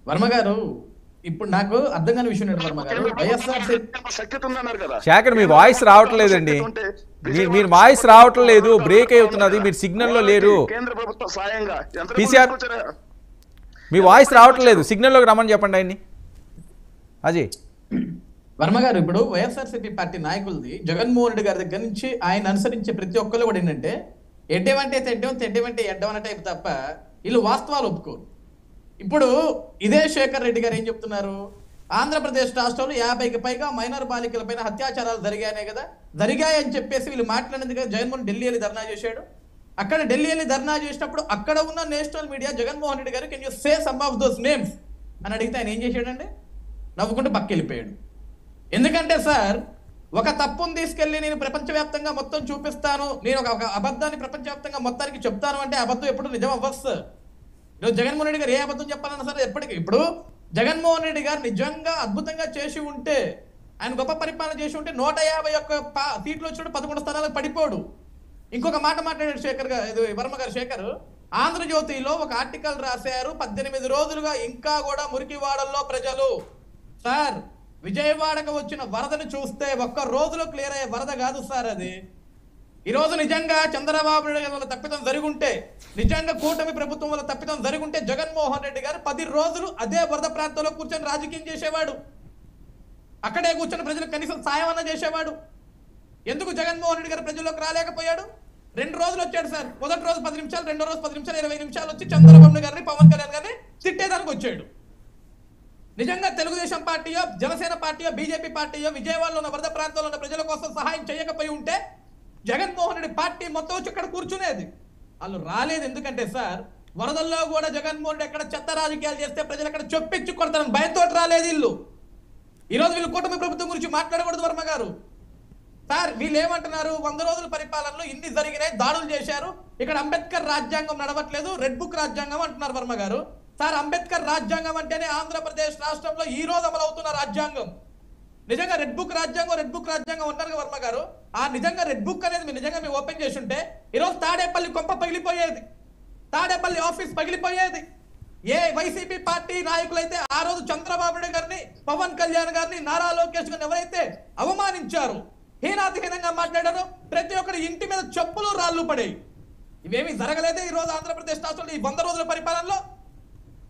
వర్మ గారు ఇప్పుడు నాకు అర్థం కాని విషయం ఏంటి వర్మ గారు, వైఎస్ఆర్ శేఖర్ మీ వాయిస్ రావట్లేదండి, మీరు వాయిస్ రావట్లేదు, బ్రేక్ అవుతున్నది, మీరు సిగ్నల్లో లేరు. కేంద్ర ప్రభుత్వ సాయంగా పీసీఆర్ మీ వాయిస్ రావట్లేదు, సిగ్నల్లోకి రమ్మని చెప్పండి ఆయన్ని. అజయ్ వర్మ గారు, ఇప్పుడు వైఎస్ఆర్సీపీ పార్టీ నాయకులది జగన్మోహన్ రెడ్డి గారి దగ్గర నుంచి ఆయన అనుసరించే ప్రతి ఒక్కరు కూడా ఏంటంటే ఎడ్డేమంటే తెడ్డం, తెడ్డమంటే ఎడ్డం అనే టైప్ తప్ప వీళ్ళు వాస్తవాలు ఒప్పుకోరు. ఇప్పుడు ఇదే శేఖర్ రెడ్డి గారు ఏం చెప్తున్నారు, ఆంధ్రప్రదేశ్ రాష్ట్రంలో 50కి పైగా మైనర్ బాలికలపైన అత్యాచారాలు జరిగాయనే కదా, జరిగాయని చెప్పేసి వీళ్ళు మాట్లాడినందుకు జగన్మోహన్ ఢిల్లీ వెళ్ళి ధర్నా చేశాడు. అక్కడ ఢిల్లీ వెళ్ళి ధర్నా చేసినప్పుడు అక్కడ ఉన్న నేషనల్ మీడియా జగన్మోహన్ రెడ్డి గారు can you say some of those names అని అడిగితే ఆయన ఏం చేశాడండి, నవ్వుకుంటూ పక్కెళ్ళిపోయాడు. ఎందుకంటే సార్, ఒక తప్పును తీసుకెళ్లి నేను ప్రపంచవ్యాప్తంగా మొత్తం చూపిస్తాను, నేను ఒక అబద్ధాన్ని ప్రపంచవ్యాప్తంగా మొత్తానికి చెప్తాను అంటే అబద్ధం ఎప్పుడు నిజం అవ్వదు సార్. ఈరోజు జగన్మోహన్ రెడ్డి గారు ఏ అబద్ధం చెప్పాలన్నా సరే ఎప్పటికీ, ఇప్పుడు జగన్మోహన్ రెడ్డి గారు నిజంగా అద్భుతంగా చేసి ఉంటే, ఆయన గొప్ప పరిపాలన చేసి ఉంటే 151 సీట్లు వచ్చినట్టు 11 స్థానాలకు పడిపోడు. ఇంకొక మాట మాట్లాడాడు శేఖర్ గారు, వర్మ గారు, శేఖర్ ఆంధ్రజ్యోతిలో ఒక ఆర్టికల్ రాశారు, 18 రోజులుగా ఇంకా కూడా మురికివాడల్లో ప్రజలు. సార్, విజయవాడకు వచ్చిన వరదను చూస్తే ఒక్క రోజులో క్లియర్ అయ్యే వరద కాదు సార్ అది. ఈరోజు నిజంగా చంద్రబాబు నాయుడు వల్ల తప్పిదం జరుగుంటే, నిజంగా కూటమి ప్రభుత్వం వల్ల తప్పిదం జరుగుంటే జగన్మోహన్ రెడ్డి గారు 10 రోజులు అదే వరద ప్రాంతంలో కూర్చొని రాజకీయం చేసేవాడు. అక్కడే కూర్చొని ప్రజలకు కనీసం సాయం అన్న చేసేవాడు. ఎందుకు జగన్మోహన్ రెడ్డి గారు ప్రజల్లోకి రాలేకపోయాడు? 2 రోజులు వచ్చాడు సార్. మొదటి రోజు 10 నిమిషాలు, రెండో రోజు 10 నిమిషాలు, 20 నిమిషాలు వచ్చి చంద్రబాబు గారిని, పవన్ కళ్యాణ్ గారిని తిట్టేదానికి వచ్చాడు. నిజంగా తెలుగుదేశం పార్టీయో, జనసేన పార్టీయో, బీజేపీ పార్టీయో విజయవాడలో ఉన్న వరద ప్రాంతంలో ఉన్న ప్రజల కోసం సహాయం చేయకపోయి ఉంటే జగన్మోహన్ రెడ్డి పార్టీ మొత్తం వచ్చి ఇక్కడ కూర్చునేది. వాళ్ళు రాలేదు. ఎందుకంటే సార్, వరదల్లో కూడా జగన్మోహన్ రెడ్డి ఎక్కడ చెత్త రాజకీయాలు చేస్తే ప్రజలు అక్కడ చొప్పించి కొడతారని భయంతో రాలేదు వీళ్ళు. ఈరోజు వీళ్ళు కూటమి ప్రభుత్వం గురించి మాట్లాడకూడదు వర్మ గారు. సార్, వీళ్ళు ఏమంటున్నారు, 100 రోజుల పరిపాలనలో ఇన్ని జరిగినాయి, దాడులు చేశారు, ఇక్కడ అంబేద్కర్ రాజ్యాంగం నడవట్లేదు, రెడ్ బుక్ రాజ్యాంగం అంటున్నారు వర్మ గారు. సార్, అంబేద్కర్ రాజ్యాంగం అంటేనే ఆంధ్రప్రదేశ్ రాష్ట్రంలో ఈ రోజు అమలవుతున్న రాజ్యాంగం. నిజంగా రెడ్ బుక్ రాజ్యాంగం అంటారు వర్మ గారు. ఆ నిజంగా రెడ్ బుక్ అనేది మీరు నిజంగా మీరు ఓపెన్ చేసి ఉంటే ఈరోజు తాడేపల్లి కొంప పగిలిపోయేది, తాడేపల్లి ఆఫీస్ పగిలిపోయేది. ఏ వైసీపీ పార్టీ నాయకులైతే ఆ రోజు చంద్రబాబు నాయుడు గారిని, పవన్ కళ్యాణ్ గారిని, నారా లోకేష్ గారిని ఎవరైతే అవమానించారు, హీనాతిహీనంగా మాట్లాడారో, ప్రతి ఒక్కరి ఇంటి మీద చెప్పులు రాళ్ళు పడేవి. ఇవేమీ జరగలేదే ఈ రోజు ఆంధ్రప్రదేశ్ రాష్ట్రంలో ఈ 100 రోజుల పరిపాలనలో.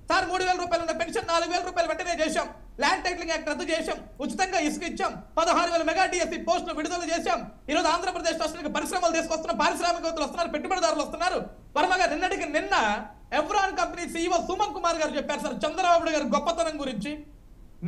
సార్, 3,000 రూపాయలు ఉన్న పెన్షన్ 4,000 రూపాయలు వెంటనే చేశాం, ల్యాండ్ టైటిలింగ్ యాక్ట్ రద్దు చేశాం, ఉచితంగా ఇసుక ఇచ్చాం, 16,000 మెగా డిఎస్సీ పోస్టులు విడుదల చేశాం. ఈ రోజు ఆంధ్రప్రదేశ్ రాష్ట్రానికి పరిశ్రమలు తీసుకొస్తున్నారు, పారిశ్రామికవేత్తలు వస్తున్నారు, పెట్టుబడిదారులు వస్తున్నారు. వర్మగా నిన్న ఎవ్రాన్ కంపెనీ CEO సుమన్ కుమార్ గారు చెప్పారు సార్ చంద్రబాబు గారి గొప్పతనం గురించి.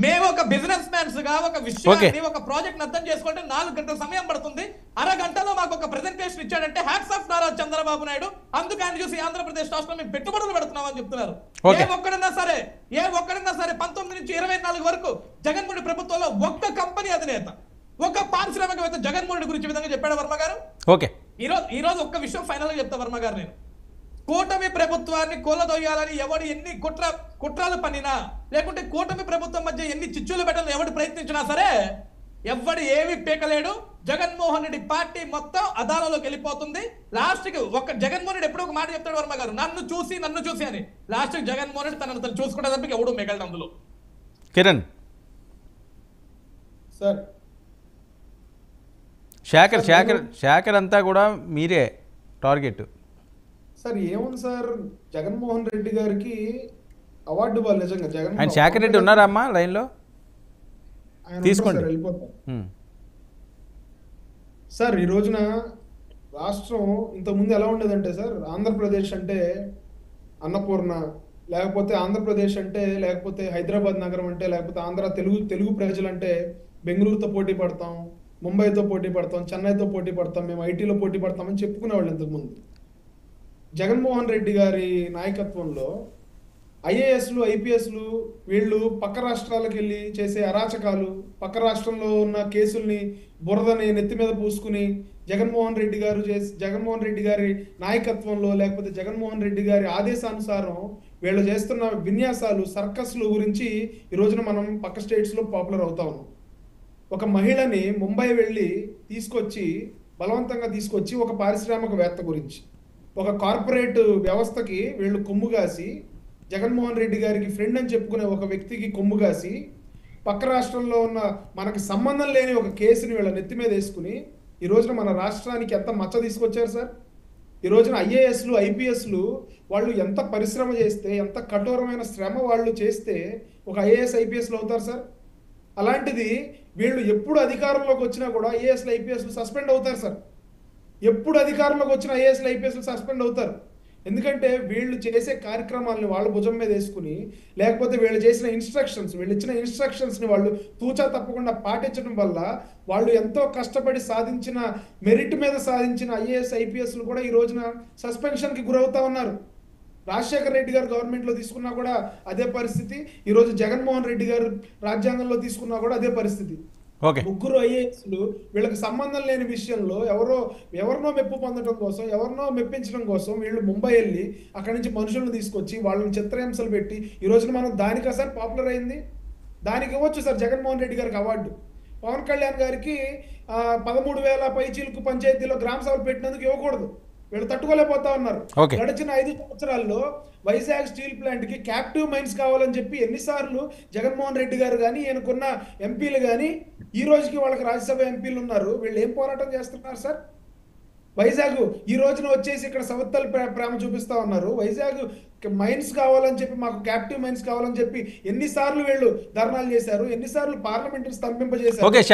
మేము ఒక బిజినెస్ మ్యాన్స్ గా ఒక విషయాన్ని, ఒక ప్రాజెక్ట్ అర్థం చేసుకుంటే 4 గంటల సమయం పడుతుంది, అరగంటలో మాకు ఒక ప్రెజెంటేషన్ ఇచ్చాడంటే హ్యాట్స్ ఆఫ్ నారా చంద్రబాబు నాయుడు. అందుకు ఆయన చూసి ఆంధ్రప్రదేశ్ రాష్ట్రంలో మేము పెట్టుబడులు పెడుతున్నామని చెప్తున్నారు. ఏ ఒక్కడన్నా సరే 19 నుంచి 24 వరకు జగన్మోహన్ ప్రభుత్వంలో ఒక్క కంపెనీ అధినేత, ఒక పారిశ్రామికవేత్త జగన్మోహన్ గురించి విధంగా చెప్పాడు వర్మ గారు. ఓకే, ఈ రోజు ఒక్క విషయం ఫైనల్ గా చెప్తా వర్మ గారు, నేను కూటమి ప్రభుత్వాన్ని కూలదొయ్యాలని ఎవడు ఎన్ని కుట్రాలు పన్నినా, లేకుంటే కూటమి ప్రభుత్వం మధ్య ఎన్ని చిచ్చులు పెట్టాలని ఎవడు ప్రయత్నించినా సరే ఎవడు ఏమి పీకలేడు. జగన్మోహన్ రెడ్డి పార్టీ మొత్తం అదాలలోకి వెళ్ళిపోతుంది. లాస్ట్ కి ఒక జగన్మోహన్ రెడ్డి ఎప్పుడో ఒక మాట చెప్తాడు వర్మ గారు, నన్ను చూసి అని. లాస్ట్ కి జగన్మోహన్ రెడ్డి తనను చూసుకుంటే తప్ప ఎవడు మిగలడు అందులో. కిరణ్ సార్, శేఖర్ అంతా కూడా మీరే టార్గెట్. సార్ ఏముంది సార్, జగన్మోహన్ రెడ్డి గారికి అవార్డు ఇవ్వాలి నిజంగా. ఆయన శేఖర్ రెడ్డి ఉన్నారమ్మా లైన్లో, తీసుకోండి. వెళ్ళిపోతాం సార్. ఈ రోజున రాష్ట్రం ఇంతకుముందు ఎలా ఉండేదంటే సార్, ఆంధ్రప్రదేశ్ అంటే అన్నపూర్ణ, లేకపోతే ఆంధ్రప్రదేశ్ అంటే, లేకపోతే హైదరాబాద్ నగరం అంటే, లేకపోతే తెలుగు ప్రజలంటే బెంగళూరుతో పోటీ పడతాం, ముంబైతో పోటీ పడతాం, చెన్నైతో పోటీ పడతాం, మేము ఐటీలో పోటీ పడతామని చెప్పుకునేవాళ్ళు ఇంతకుముందు. జగన్మోహన్ రెడ్డి గారి నాయకత్వంలో ఐఏఎస్లు, ఐపీఎస్లు వీళ్ళు పక్క రాష్ట్రాలకు వెళ్ళి చేసే అరాచకాలు, పక్క రాష్ట్రంలో ఉన్న కేసుల్ని బురదని నెత్తి మీద పూసుకుని జగన్మోహన్ రెడ్డి గారి నాయకత్వంలో, లేకపోతే జగన్మోహన్ రెడ్డి గారి ఆదేశానుసారం వీళ్ళు చేస్తున్న విన్యాసాలు, సర్కస్లు గురించి ఈ రోజున మనం పక్క స్టేట్స్లో పాపులర్ అవుతా ఉన్నాం. ఒక మహిళని ముంబై వెళ్ళి బలవంతంగా తీసుకొచ్చి ఒక పారిశ్రామికవేత్త గురించి, ఒక కార్పొరేట్ వ్యవస్థకి వీళ్ళు కొమ్ము కాసి జగన్మోహన్ రెడ్డి గారికి ఫ్రెండ్ అని చెప్పుకునే ఒక వ్యక్తికి కొమ్ము కాసి పక్క రాష్ట్రంలో ఉన్న మనకి సంబంధం లేని ఒక కేసుని వీళ్ళ నెత్తి మీద వేసుకుని ఈ రోజున మన రాష్ట్రానికి ఎంత మచ్చ తీసుకొచ్చారు సార్. ఈ రోజున ఐఏఎస్లు ఐపీఎస్లు వాళ్ళు ఎంత పరిశ్రమ చేస్తే, ఎంత కఠోరమైన శ్రమ వాళ్ళు చేస్తే ఒక ఐఏఎస్ ఐపీఎస్లు అవుతారు సార్. అలాంటిది వీళ్ళు ఎప్పుడు అధికారంలోకి వచ్చినా కూడా ఐఏఎస్లు ఐపీఎస్లు సస్పెండ్ అవుతారు సార్. ఎప్పుడు అధికారంలోకి వచ్చిన ఐఏఎస్లు ఐపీఎస్లు సస్పెండ్ అవుతారు. ఎందుకంటే వీళ్ళు చేసే కార్యక్రమాలను వాళ్ళ భుజం మీద వేసుకుని, లేకపోతే వీళ్ళు చేసిన ఇన్స్ట్రక్షన్స్, వీళ్ళు ఇచ్చిన ఇన్స్ట్రక్షన్స్ని వాళ్ళు తూచా తప్పకుండా పాటించడం వల్ల వాళ్ళు ఎంతో కష్టపడి సాధించిన మెరిట్ మీద సాధించిన ఐఏఎస్ ఐపీఎస్లు కూడా ఈ రోజున సస్పెన్షన్కి గురవుతా ఉన్నారు. రాజశేఖర రెడ్డి గారు గవర్నమెంట్లో తీసుకున్నా కూడా అదే పరిస్థితి, ఈరోజు జగన్మోహన్ రెడ్డి గారు రాజ్యాంగంలో తీసుకున్నా కూడా అదే పరిస్థితి. ముగ్గురు ఐఏఎస్లు వీళ్ళకి సంబంధం లేని విషయంలో ఎవరినో మెప్పు పొందడం కోసం, ఎవరినో మెప్పించడం కోసం వీళ్ళు ముంబై వెళ్ళి అక్కడి నుంచి మనుషులను తీసుకొచ్చి వాళ్ళని చిత్రహింసలు పెట్టి ఈ రోజున మనం దానికా సార్ పాపులర్ అయింది. దానికి ఇవ్వచ్చు సార్ జగన్మోహన్ రెడ్డి గారికి అవార్డు. పవన్ కళ్యాణ్ గారికి 13,000 పైచీలకు పంచాయతీలో గ్రామ సభలు పెట్టినందుకు ఇవ్వకూడదు. వీళ్ళు తట్టుకోలేకపోతా ఉన్నారు. గడిచిన 5 సంవత్సరాల్లో వైజాగ్ స్టీల్ ప్లాంట్ కి క్యాప్టివ్ మైన్స్ కావాలని చెప్పి ఎన్నిసార్లు జగన్మోహన్ రెడ్డి గారు కానీ, ఈయనకున్న ఎంపీలు కానీ, ఈ రోజుకి వాళ్ళకి రాజ్యసభ ఎంపీలు ఉన్నారు, వీళ్ళు ఏం పోరాటం చేస్తున్నారు సార్? వైజాగ్ ఈ రోజున వచ్చేసి ఇక్కడ సవత్తల్ ప్రేమ చూపిస్తా ఉన్నారు. వైజాగ్ మైన్స్ కావాలని చెప్పి, మాకు క్యాప్టివ్ మైన్స్ కావాలని చెప్పి ఎన్నిసార్లు వీళ్ళు ధర్నాలు చేశారు, ఎన్నిసార్లు పార్లమెంట్ స్తంభింపజేశారు.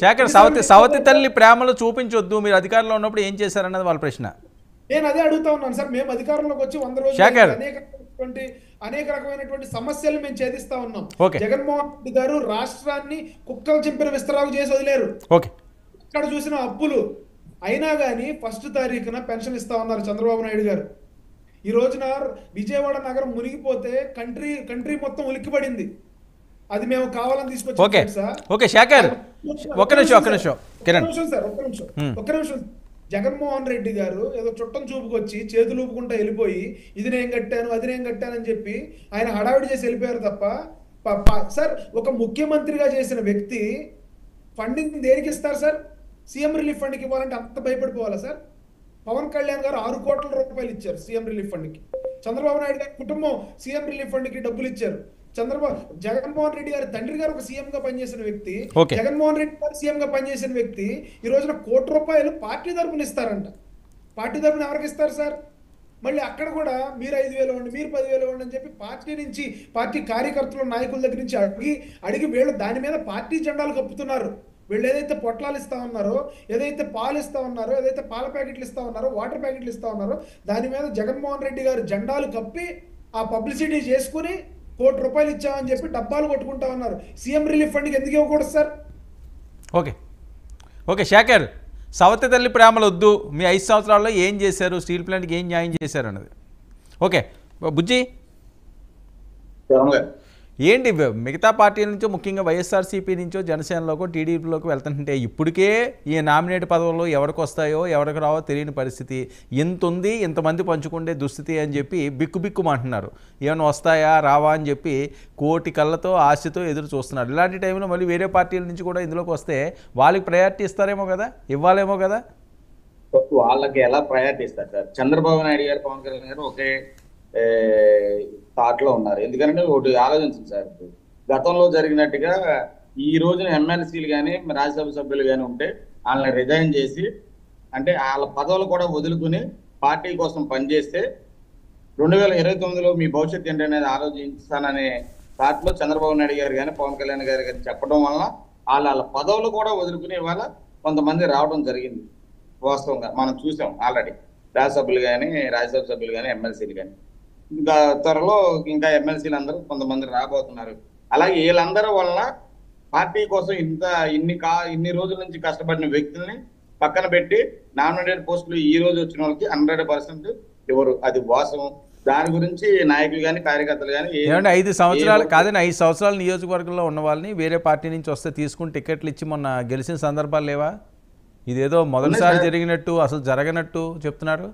శేఖర్, సవతి తల్లి ప్రేమలు చూపించొద్దు, మీరు అధికారంలో ఉన్నప్పుడు ఏం చేశారన్నది వాళ్ళ ప్రశ్న. నేను అదే అడుగుతా ఉన్నాను సార్. మేము అధికారంలోకి వచ్చి 100 రోజులు అనేక రకమైనటువంటి సమస్యలు మేము ఛేదిస్తా ఉన్నాం. జగన్మోహన్ రెడ్డి గారు రాష్ట్రాన్ని కుక్కలు చింపిన విస్తరాకు చేసి వదిలేరు. ఇక్కడ చూసిన అప్పులు అయినా కానీ 1వ తారీఖున పెన్షన్ ఇస్తా ఉన్నారు చంద్రబాబు నాయుడు గారు. ఈ రోజున విజయవాడ నగరం మునిగిపోతే కంట్రీ మొత్తం ఉలిక్కిపడింది. అది మేము కావాలని తీసుకొచ్చాం సార్. ఒక్క నిమిషం. జగన్మోహన్ రెడ్డి గారు ఏదో చుట్టం చూపుకొచ్చి చేతులు ఊపుకుంటా వెళ్ళిపోయి ఇది నేను కట్టాను, అది నేను కట్టానని చెప్పి ఆయన హడావిడి చేసి వెళ్ళిపోయారు తప్ప సార్ ఒక ముఖ్యమంత్రిగా చేసిన వ్యక్తి ఫండింగ్ దేనికి ఇస్తారు సార్? సీఎం రిలీఫ్ ఫండ్కి ఇవ్వాలంటే అంత భయపడిపోవాలా సార్? పవన్ కళ్యాణ్ గారు 6 కోట్ల రూపాయలు ఇచ్చారు సీఎం రిలీఫ్ ఫండ్కి. చంద్రబాబు నాయుడు గారి కుటుంబం సీఎం రిలీఫ్ ఫండ్కి డబ్బులు ఇచ్చారు. జగన్మోహన్ రెడ్డి గారి తండ్రి గారు ఒక సీఎం గా పనిచేసిన వ్యక్తి, జగన్మోహన్ రెడ్డి గారు సీఎం గా పనిచేసిన వ్యక్తి ఈ రోజున 1 కోటి రూపాయలు పార్టీ తరపున ఇస్తారంట. పార్టీ తరపున ఎవరికి ఇస్తారు సార్? మళ్ళీ అక్కడ కూడా మీరు 5,000 ఇవ్వండి, మీరు 10,000 ఇవ్వండి అని చెప్పి పార్టీ నుంచి, పార్టీ కార్యకర్తలు నాయకుల దగ్గర నుంచి అడిగి వీళ్ళు దాని మీద పార్టీ జెండాలు కప్పుతున్నారు. వీళ్ళు ఏదైతే పొట్లాలు ఇస్తా ఉన్నారో, ఏదైతే పాలు ఇస్తా ఉన్నారో, ఏదైతే పాల ప్యాకెట్లు ఇస్తా ఉన్నారో, వాటర్ ప్యాకెట్లు ఇస్తా ఉన్నారో దాని మీద జగన్మోహన్ రెడ్డి గారు జెండాలు కప్పి ఆ పబ్లిసిటీ చేసుకుని 1 కోటి రూపాయలు ఇచ్చామని చెప్పి డబ్బాలు కొట్టుకుంటా ఉన్నారు. సీఎం రిలీఫ్ ఫండ్కి ఎందుకు ఇవ్వకూడదు సార్? ఓకే శేఖర్, సవతి తల్లి ప్రేమలు వద్దు, మీ 5 సంవత్సరాల్లో ఏం చేశారు, స్టీల్ ప్లాంట్కి ఏం న్యాయం చేశారు అన్నది. ఓకే బుజ్జి, ఏంటి మిగతా పార్టీల నుంచో, ముఖ్యంగా వైఎస్ఆర్సీపీ నుంచో జనసేనలోకో టీడీపీలోకి వెళ్తుంటే ఇప్పటికే ఈ నామినేట్ పదవుల్లో ఎవరికి వస్తాయో ఎవరికి రావో తెలియని పరిస్థితి, ఇంత ఉంది, ఇంతమంది పంచుకుండే దుస్థితి అని చెప్పి బిక్కుమంటున్నారు. ఏమైనా వస్తాయా రావా అని చెప్పి కోటి కళ్ళతో ఆశతో ఎదురు చూస్తున్నారు. ఇలాంటి టైంలో మళ్ళీ వేరే పార్టీల నుంచి కూడా ఇందులోకి వస్తే వాళ్ళకి ప్రయారిటీ ఇస్తారేమో కదా, ఇవ్వాలేమో కదా. వాళ్ళకి ఎలా ప్రయారిటీ ఇస్తారు సార్? చంద్రబాబు నాయుడు గారు, పవన్ కళ్యాణ్ గారు ఒకే థాట్ లో ఉన్నారు. ఎందుకంటే ఒకటి ఆలోచించండి సార్, గతంలో జరిగినట్టుగా ఈ రోజున ఎమ్మెల్సీలు కానీ రాజ్యసభ సభ్యులు కానీ ఉంటే వాళ్ళని రిజైన్ చేసి, అంటే వాళ్ళ పదవులు కూడా వదులుకుని పార్టీ కోసం పనిచేస్తే 2029లో మీ భవిష్యత్తు ఏంటనేది ఆలోచిస్తాననే థాట్లో చంద్రబాబు నాయుడు గారు కానీ పవన్ కళ్యాణ్ గారు కానీ చెప్పడం వలన వాళ్ళ పదవులు కూడా వదులుకుని ఇవాళ కొంతమంది రావడం జరిగింది. వాస్తవంగా మనం చూసాం ఆల్రెడీ, రాజ్యసభ్యులు కానీ, రాజ్యసభ సభ్యులు కానీ, ఎమ్మెల్సీలు కానీ. ఇంకా త్వరలో ఇంకా ఎమ్మెల్సీలు అందరూ కొంతమంది రాబోతున్నారు. అలాగే వీళ్ళందరూ వలన పార్టీ కోసం ఇన్ని రోజుల నుంచి కష్టపడిన వ్యక్తుల్ని పక్కన పెట్టి నామినేటెడ్ పోస్టులు ఈ రోజు వచ్చిన వాళ్ళకి 100% ఎవరు, అది వాస్తవం. దాని గురించి నాయకులు కానీ కార్యకర్తలు కానీ 5 సంవత్సరాలు కాదని 5 సంవత్సరాలు నియోజకవర్గంలో ఉన్న వాళ్ళని వేరే పార్టీ నుంచి వస్తే తీసుకుని టికెట్లు ఇచ్చి మొన్న గెలిచిన సందర్భాలు లేవా? ఇదేదో మొదటిసారి జరిగినట్టు అసలు జరగనట్టు చెప్తున్నారు.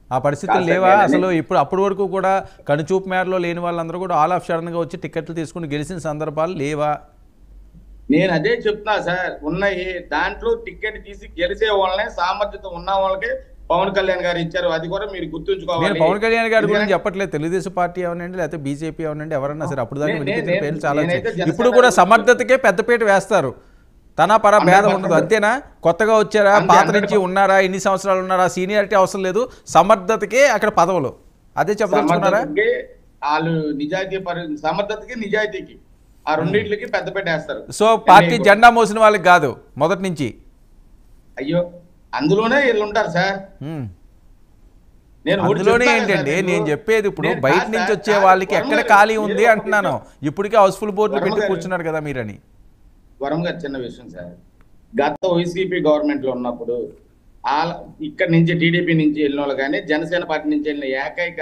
ఆ పరిస్థితులు లేవా అసలు? ఇప్పుడు అప్పటి వరకు కూడా కనుచూపు మేరలో లేని వాళ్ళందరూ కూడా ఆల్ ఆఫ్ సడన్గా వచ్చి టికెట్లు తీసుకుని గెలిచిన సందర్భాలు లేవా? నేను అదే చెప్తున్నా సార్, ఉన్నాయి. దాంట్లో టికెట్ తీసి గెలిచే వాళ్ళనే, సామర్థ్యత ఉన్న వాళ్ళకే పవన్ కళ్యాణ్ గారు ఇచ్చారు, అది కూడా మీరు నేను గుర్తుంచుకోవాలి. పవన్ కళ్యాణ్ గారి గురించి ఎందుకంటే చెప్పట్లేదు, తెలుగుదేశం పార్టీ అవనండి లేకపోతే బీజేపీ అవనండి ఎవరన్నా సరే అప్పుడు దాకా నేను- వినిపించిన నేను- పేర్లు చాలా నేనైతే వచ్చాయి. జనసేన ఇప్పుడు కూడా గురించి సమర్థతకే పెద్దపీట వేస్తారు, తన పర భేదం ఉండదు. అంతేనా? కొత్తగా వచ్చారా, అంతే, పాత 100% నుంచి ఉన్నారా, ఎన్ని సంవత్సరాలు ఉన్నారా, సీనియారిటీ అవసరం లేదు, సమర్థతకే అక్కడ పదవులు. అదే చెప్పదలుచుకున్నారా? సమర్థతకి వాళ్ళు సమర్థతకి నిజాయితీకి ఆ రెండింటికి పెద్దపీట వేస్తారు. సో పార్టీ జెండా మోసిన వాళ్ళకి కాదు మొదటి నుంచి. అయ్యో, అందులోనే వీళ్ళు ఉంటారు సార్. ఉమ్. నేను ఒకటి అందులోనే చెప్తాను ఏంటండి సార్, నేను చెప్పేది, ఇప్పుడు నేను బయట కాదు నుంచి సార్, వచ్చే కాదు, వాళ్ళకి వర్మ ఎక్కడ గారు, ఖాళీ ఉంది మీరు అంటున్నాను. ఇప్పటికే హౌస్ఫుల్ బోర్డులు వర్మ పెట్టి గారు. కూర్చున్నారు కదా మీరని. వరం గారు చిన్న విషయం సార్, గత వైసీపీ గవర్నమెంట్ లో ఉన్నప్పుడు ఇక్కడ నుంచి టీడీపీ నుంచి వెళ్ళిన వాళ్ళు కానీ జనసేన పార్టీ నుంచి వెళ్ళిన ఏకైక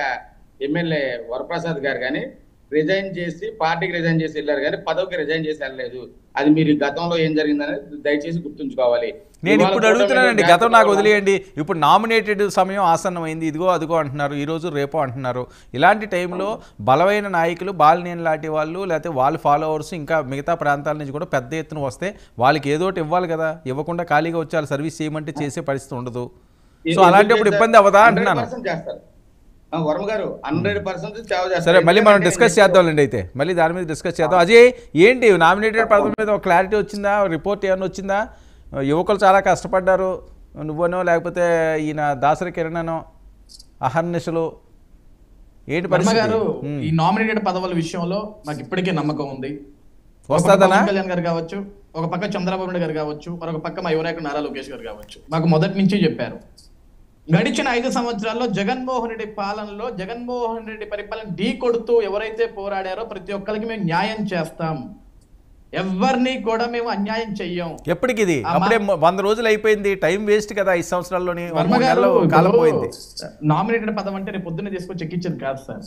ఎమ్మెల్యే వరప్రసాద్ గారు కానీ రిజైన్ చేసి పార్టీకి రిజైన్ చేసి వెళ్ళారు కానీ పదవికి రిజైన్ చేసి వెళ్ళలేదు. అది మీరు గతంలో ఏం జరిగిందనేది దయచేసి గుర్తుంచుకోవాలి. నేను ఇవాళ ఇప్పుడు అడుగుతున్నానండి, కూటమి గతం నాకు వదిలేయండి. ఇప్పుడు నామినేటెడ్ సమయం ఆసన్నమైంది, ఇదిగో అదిగో అంటున్నారు, ఈరోజు రేపో అంటున్నారు. ఇలాంటి టైంలో బలమైన నాయకులు, బాలినేని లాంటి వాళ్ళు లేకపోతే వాళ్ళ ఫాలోవర్స్ ఇంకా మిగతా ప్రాంతాల నుంచి కూడా పెద్ద ఎత్తున వస్తే వాళ్ళకి ఏదో ఒకటి ఇవ్వాలి కదా. ఇవ్వకుండా ఖాళీగా వచ్చి వాళ్ళు సర్వీస్ చేయమంటే చేసే పరిస్థితి ఉండదు. సో అలాంటప్పుడు ఇబ్బంది అవ్వదా అంటున్నాను. 100% చేస్తారు వర్మ గారు, 100% సేవ చేస్తారు. సరే, మళ్ళీ మనం ఎందుకంటే డిస్కస్ చేద్దాంలేండి. అయితే మళ్ళీ దాని మీద డిస్కస్ చేద్దాం. అజయ్, ఏంటి నామినేటెడ్ పదవి మీద ఒక క్లారిటీ వచ్చిందా, రిపోర్ట్ ఏమైనా వచ్చిందా? యువకులు చాలా కష్టపడ్డారు, నువ్వనో లేకపోతే ఈయన దాసరి కిరణనో అహర్నిశలు, ఏంటి వర్మ పరిస్థితి? గారు, ఈ నామినేటెడ్ పదవుల విషయంలో మాకు ఇప్పటికే నమ్మకం ఉంది. వస్తాదనా? పవన్ కళ్యాణ్ గారు కావచ్చు, ఒక పక్క చంద్రబాబు నాయుడు గారు కావచ్చు, మరొక పక్క మా యువనాయకుడు నారా లోకేష్ గారు కావచ్చు, మాకు మొదటి నుంచి చెప్పారు. గడిచిన 5 సంవత్సరాల్లో జగన్మోహన్ రెడ్డి పాలనలో జగన్మోహన్ రెడ్డి పరిపాలన ఢీ కొడుతూ ఎవరైతే పోరాడారో ప్రతి ఒక్కరికి మేము న్యాయం చేస్తాం, ఎవరిని కూడా మేము అన్యాయం చెయ్యం. ఎప్పటికి ఇది? అప్పుడే 100 రోజులు అయిపోయింది, టైం వేస్ట్ కదా. 5 సంవత్సరాల్లోని వర్మ 3 గారు, నెలలు కాలం పోయింది. నామినేటెడ్ పదం అంటే రేపు పొద్దున్న తీసుకొచ్చి ఎక్కించేది కాదు సార్.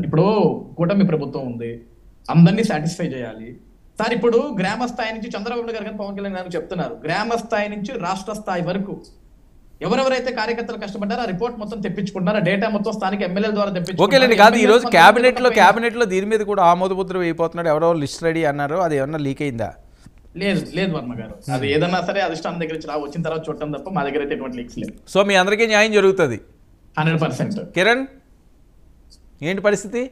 ఇప్పుడు కూటమి ప్రభుత్వం ఉంది, అందరినీ సాటిస్ఫై చేయాలి సార్. ఇప్పుడు గ్రామ స్థాయి నుంచి చంద్రబాబు నాయుడు గారు కానీ పవన్ కళ్యాణ్ గారు చెప్తున్నారు, గ్రామ స్థాయి నుంచి రాష్ట్ర స్థాయి వరకు ఎవరెవరైతే కార్యకర్తలు కష్టపడ్డారో ఆ రిపోర్ట్ మొత్తం తెప్పించుకుంటారు, ఆ డేటా మొత్తం స్థానిక ఎమ్మెల్యేల ద్వారా ఓకేలేండి. కాదు, ఈ రోజు తెప్పించుకుంటారు. క్యాబినెట్ లో దీని మీద కూడా ఆమోదముద్ర వేయిపోతున్నాడు, ఎవరో లిస్ట్ రెడీ అన్నారు, అది ఏమన్నా లీక్ అయిందా? లేదు వర్మ గారు, అది ఏదన్నా సరే అధిష్టానం దగ్గర నుంచి వచ్చిన తర్వాత చూడటం తప్ప మా దగ్గర అయితే ఎటువంటి లీక్స్ లేవు. సో మీ అందరికీ న్యాయం జరుగుతుంది. 100%. కిరణ్, ఏంటి పరిస్థితి?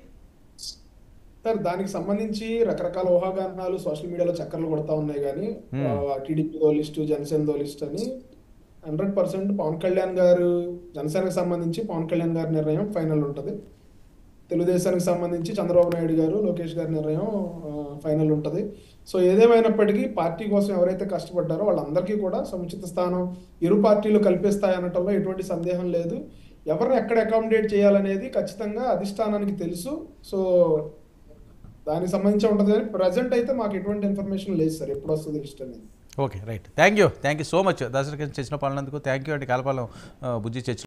సార్, దానికి సంబంధించి రకరకాల ఊహాగానాలు సోషల్ మీడియాలో చక్కర్లు కొడతా ఉన్నాయి. కానీ టీడీపీదో లిస్టు, జనసేనదో లిస్ట్ అని 100% పవన్ కళ్యాణ్ గారు, జనసేనకు సంబంధించి పవన్ కళ్యాణ్ గారి నిర్ణయం ఫైనల్ ఉంటుంది. తెలుగుదేశానికి సంబంధించి చంద్రబాబు నాయుడు గారు, లోకేష్ గారి నిర్ణయం ఫైనల్ ఉంటుంది. సో ఏదేమైనప్పటికీ పార్టీ కోసం ఎవరైతే కష్టపడ్డారో వాళ్ళందరికీ కూడా సముచిత స్థానం ఇరు పార్టీలు కల్పిస్తాయి అనటంలో ఎటువంటి సందేహం లేదు. ఎవరిని ఎక్కడ అకామిడేట్ చేయాలనేది ఖచ్చితంగా అధిష్టానానికి తెలుసు. సో దానికి సంబంధించి ఉంటుంది. కానీ ప్రజెంట్ అయితే మాకు ఎటువంటి ఇన్ఫర్మేషన్ లేదు సార్, ఎప్పుడు వస్తుంది లిస్ట్ అనేది. Okay, right. Thank you so much. Dasara చేసిన పాలనందుకు థ్యాంక్ యూ అండి. కలపాలం బుజ్జి చర్చ